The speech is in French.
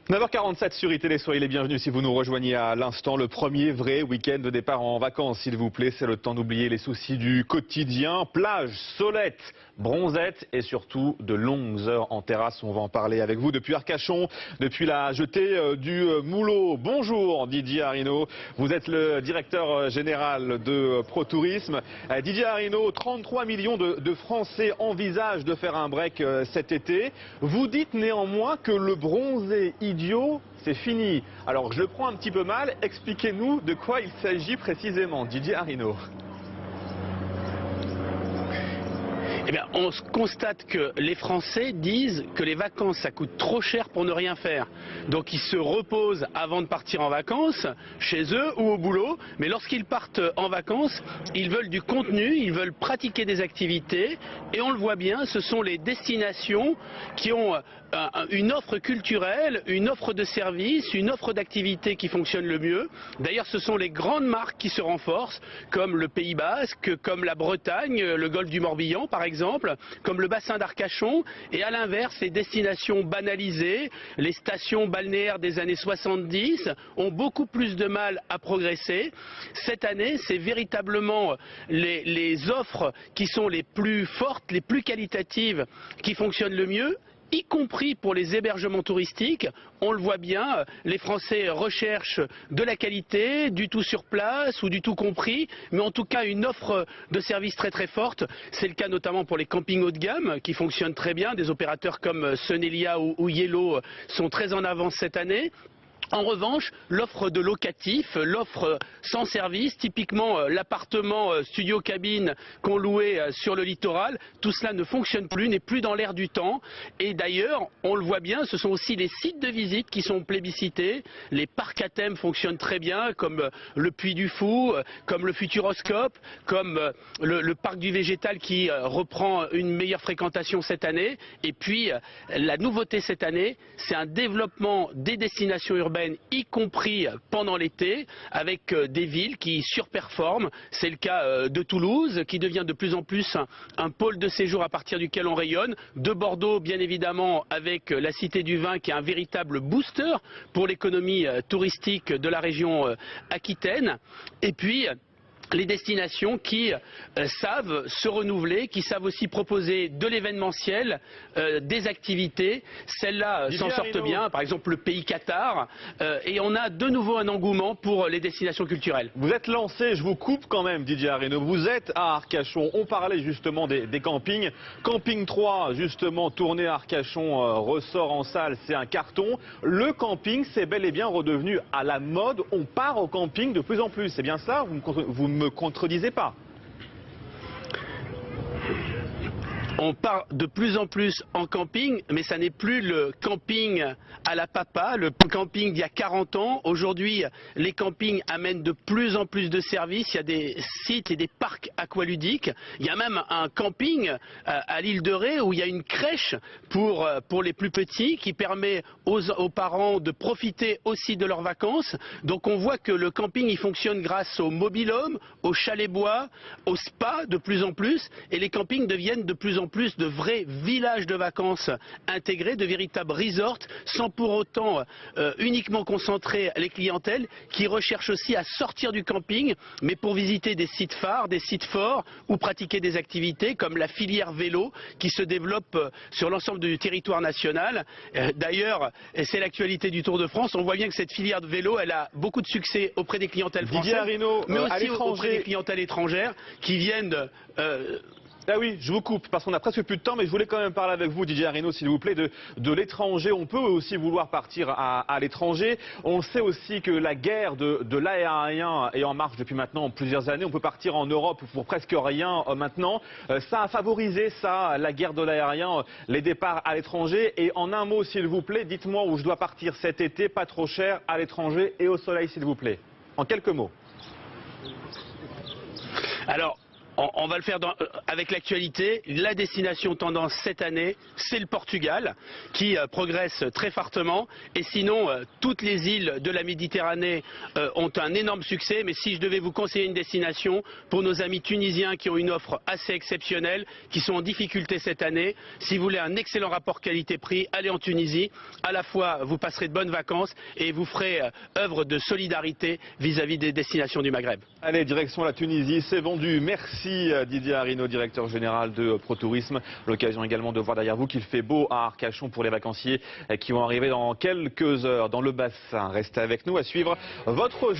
9h47 sur iTélé, soyez les bienvenus si vous nous rejoignez à l'instant. Le premier vrai week-end de départ en vacances, s'il vous plaît. C'est le temps d'oublier les soucis du quotidien. Plage, solette, bronzette et surtout de longues heures en terrasse. On va en parler avec vous depuis Arcachon, depuis la jetée du Moulot. Bonjour Didier Arinaud, vous êtes le directeur général de ProTourisme. Didier Arinaud, 33 millions de Français envisagent de faire un break cet été. Vous dites néanmoins que le bronzé idiot, c'est fini. Alors je le prends un petit peu mal, expliquez-nous de quoi il s'agit précisément, Didier Arinaud. Eh bien, on constate que les Français disent que les vacances, ça coûte trop cher pour ne rien faire. Donc ils se reposent avant de partir en vacances, chez eux ou au boulot. Mais lorsqu'ils partent en vacances, ils veulent du contenu, ils veulent pratiquer des activités. Et on le voit bien, ce sont les destinations qui ont une offre culturelle, une offre de services, une offre d'activités qui fonctionne le mieux. D'ailleurs, ce sont les grandes marques qui se renforcent, comme le Pays Basque, comme la Bretagne, le golfe du Morbihan par exemple, comme le bassin d'Arcachon. Et à l'inverse, les destinations banalisées, les stations balnéaires des années 70 ont beaucoup plus de mal à progresser. Cette année, c'est véritablement les offres qui sont les plus fortes, les plus qualitatives, qui fonctionnent le mieux, y compris pour les hébergements touristiques. On le voit bien, les Français recherchent de la qualité, du tout sur place ou du tout compris, mais en tout cas une offre de service très très forte. C'est le cas notamment pour les campings haut de gamme qui fonctionnent très bien. Des opérateurs comme Sonelia ou Yellow sont très en avance cette année. En revanche, l'offre de locatif, l'offre sans service, typiquement l'appartement studio cabine qu'on louait sur le littoral, tout cela ne fonctionne plus, n'est plus dans l'air du temps. Et d'ailleurs, on le voit bien, ce sont aussi les sites de visite qui sont plébiscités. Les parcs à thème fonctionnent très bien, comme le Puy du Fou, comme le Futuroscope, comme le parc du végétal qui reprend une meilleure fréquentation cette année. Et puis, la nouveauté cette année, c'est un développement des destinations urbaines, y compris pendant l'été, avec des villes qui surperforment. C'est le cas de Toulouse, qui devient de plus en plus un pôle de séjour à partir duquel on rayonne. De Bordeaux, bien évidemment, avec la Cité du Vin, qui est un véritable booster pour l'économie touristique de la région Aquitaine. Et puis les destinations qui savent se renouveler, qui savent aussi proposer de l'événementiel, des activités. Celles-là s'en sortent bien, par exemple le pays Qatar, et on a de nouveau un engouement pour les destinations culturelles. Vous êtes lancé, je vous coupe quand même Didier Arinaud, vous êtes à Arcachon, on parlait justement des campings. Camping 3, justement, tourné à Arcachon, ressort en salle, c'est un carton. Le camping, c'est bel et bien redevenu à la mode, on part au camping de plus en plus, c'est bien ça? Vous me contredisez pas. On part de plus en plus en camping, mais ça n'est plus le camping à la papa, le camping d'il y a 40 ans. Aujourd'hui, les campings amènent de plus en plus de services. Il y a des sites et des parcs aqualudiques. Il y a même un camping à l'île de Ré où il y a une crèche pour les plus petits qui permet aux parents de profiter aussi de leurs vacances. Donc on voit que le camping il fonctionne grâce au mobil-home, au chalet-bois, au spa de plus en plus. Et les campings deviennent de plus en plus de vrais villages de vacances intégrés, de véritables resorts, sans pour autant uniquement concentrer les clientèles qui recherchent aussi à sortir du camping, mais pour visiter des sites phares, des sites forts ou pratiquer des activités comme la filière vélo qui se développe sur l'ensemble du territoire national. D'ailleurs, c'est l'actualité du Tour de France, on voit bien que cette filière de vélo, elle a beaucoup de succès auprès des clientèles françaises, Arinaud, mais aussi auprès des clientèles étrangères qui viennent Ah oui, je vous coupe parce qu'on a presque plus de temps, mais je voulais quand même parler avec vous, Didier Arinaud, s'il vous plaît, de l'étranger. On peut aussi vouloir partir à l'étranger. On sait aussi que la guerre de l'aérien est en marche depuis maintenant plusieurs années. On peut partir en Europe pour presque rien maintenant. Ça a favorisé ça, la guerre de l'aérien, les départs à l'étranger. Et en un mot, s'il vous plaît, dites-moi où je dois partir cet été, pas trop cher, à l'étranger et au soleil, s'il vous plaît. En quelques mots. Alors, On va le faire avec l'actualité. La destination tendance cette année, c'est le Portugal, qui progresse très fortement. Et sinon, toutes les îles de la Méditerranée ont un énorme succès. Mais si je devais vous conseiller une destination pour nos amis tunisiens qui ont une offre assez exceptionnelle, qui sont en difficulté cette année, si vous voulez un excellent rapport qualité-prix, allez en Tunisie. À la fois, vous passerez de bonnes vacances et vous ferez œuvre de solidarité vis-à-vis des destinations du Maghreb. Allez, direction la Tunisie, c'est vendu. Merci Didier Arinaud, directeur général de ProTourisme. L'occasion également de voir derrière vous qu'il fait beau à Arcachon pour les vacanciers qui vont arriver dans quelques heures dans le bassin. Restez avec nous à suivre votre